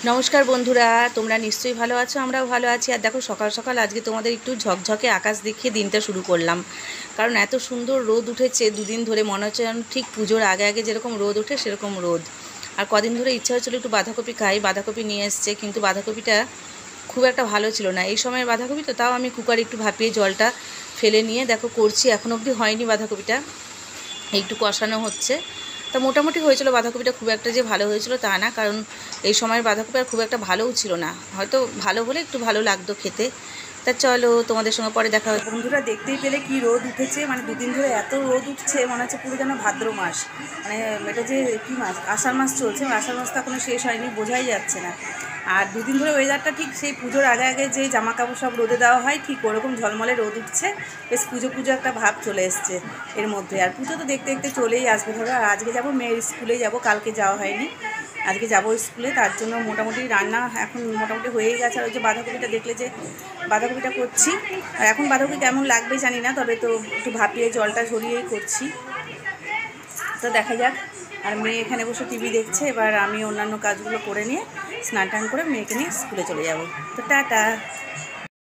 নমস্কার বন্ধুরা, তোমরা নিশ্চয়ই ভালো আছো, আমরাও ভালো আছি। আর দেখো সকাল সকাল আজকে তোমাদের একটু ঝকঝকে আকাশ দেখিয়ে দিনটা শুরু করলাম। কারণ এত সুন্দর রোদ উঠেছে দুদিন ধরে, মনে হচ্ছে যেন ঠিক পুজোর আগে আগে যেরকম রোদ ওঠে সেরকম রোদ। আর কদিন ধরে ইচ্ছা হচ্ছিলো একটু বাঁধাকপি খাই, বাঁধাকপি নিয়ে এসছে, কিন্তু বাঁধাকপিটা খুব একটা ভালো ছিল না এই সময়ের বাঁধাকপি। তো তাও আমি কুকারে একটু ভাপিয়ে জলটা ফেলে নিয়ে দেখো করছি। এখন অবধি হয়নি বাঁধাকপিটা, একটু কষানো হচ্ছে। তা মোটামুটি হয়েছিল, বাঁধাকপিটা খুব একটা যে ভালো হয়েছিল তা না, কারণ এই সময়ের বাঁধাকপি আর খুব একটা ভালোও ছিল না, হয়তো ভালো হলে একটু ভালো লাগতো খেতে। তা চলো তোমাদের সঙ্গে পরে দেখা হবে। বন্ধুরা দেখতেই পেলে কি রোদ উঠেছে, মানে দুদিন ধরে এত রোদ উঠছে, মনে হচ্ছে পুরো যেন ভাদ্র মাস। মানে এটা যে কী মাস, আষাঢ় মাস চলছে, আষাঢ় মাস তো এখনও শেষ হয়নি, বোঝাই যাচ্ছে না। আর দুদিন ধরে ওয়েদারটা ঠিক সেই পুজোর আগে আগে যে জামা কাপড় সব রোদে দেওয়া হয়, ঠিক ওরকম ঝলমলে রোদ উঠছে। বেশ পুজো পুজো একটা ভাব চলে এসছে এর মধ্যে। আর পুজো তো দেখতে দেখতে চলেই আসবে ধরো। আর আজকে যাবো মেয়ের স্কুলে, যাব, কালকে যাওয়া হয়নি, আজকে যাবো স্কুলে। তার জন্য মোটামুটি রান্না এখন মোটামুটি হয়েই গেছে। আর ওই যে বাঁধাকপিটা দেখলে যে বাঁধাকপিটা করছি, আর এখন বাঁধাকপি কেমন লাগবে জানি না, তবে তো একটু ভাপিয়ে জলটা ঝরিয়েই করছি। তো দেখা যাক। আর মেয়ে এখানে বসে টিভি দেখছে, এবার আমি অন্যান্য কাজগুলো করে নিয়ে স্নান টান করে মেয়েকে নিয়ে স্কুলে চলে যাব। তো টাটা।